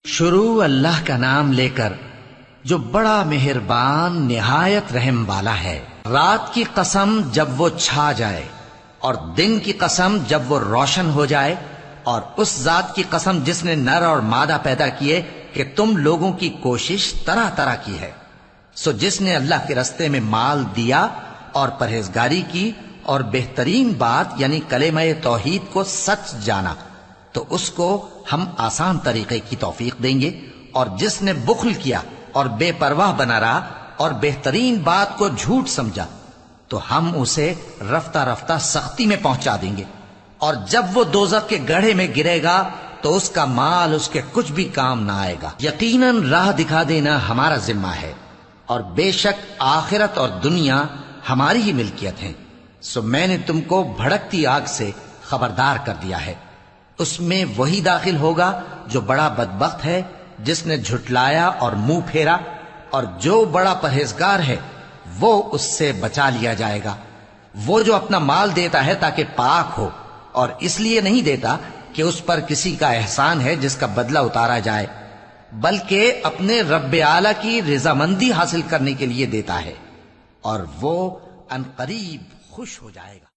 شروع اللہ کا نام لے کر جو بڑا مہربان نہایت رحم والا ہے۔ رات کی قسم جب وہ چھا جائے اور دن کی قسم جب وہ روشن ہو جائے، اور اس ذات کی قسم جس نے نر اور مادہ پیدا کیے کہ تم لوگوں کی کوشش طرح طرح کی ہے۔ سو جس نے اللہ کے رستے میں مال دیا اور پرہیزگاری کی اور بہترین بات یعنی کلمہ توحید کو سچ جانا، تو اس کو ہم آسان طریقے کی توفیق دیں گے، اور جس نے بخل کیا اور بے پرواہ بنا رہا اور بہترین بات کو جھوٹ سمجھا، تو ہم اسے رفتہ رفتہ سختی میں پہنچا دیں گے، اور جب وہ دوزخ کے گڑھے میں گرے گا تو اس کا مال اس کے کچھ بھی کام نہ آئے گا۔ یقیناً راہ دکھا دینا ہمارا ذمہ ہے، اور بے شک آخرت اور دنیا ہماری ہی ملکیت ہیں۔ سو میں نے تم کو بھڑکتی آگ سے خبردار کر دیا ہے، اس میں وہی داخل ہوگا جو بڑا بدبخت ہے، جس نے جھٹلایا اور منہ پھیرا، اور جو بڑا پرہیزگار ہے وہ اس سے بچا لیا جائے گا۔ وہ جو اپنا مال دیتا ہے تاکہ پاک ہو، اور اس لیے نہیں دیتا کہ اس پر کسی کا احسان ہے جس کا بدلہ اتارا جائے، بلکہ اپنے رب اعلیٰ کی رضامندی حاصل کرنے کے لیے دیتا ہے، اور وہ عنقریب خوش ہو جائے گا۔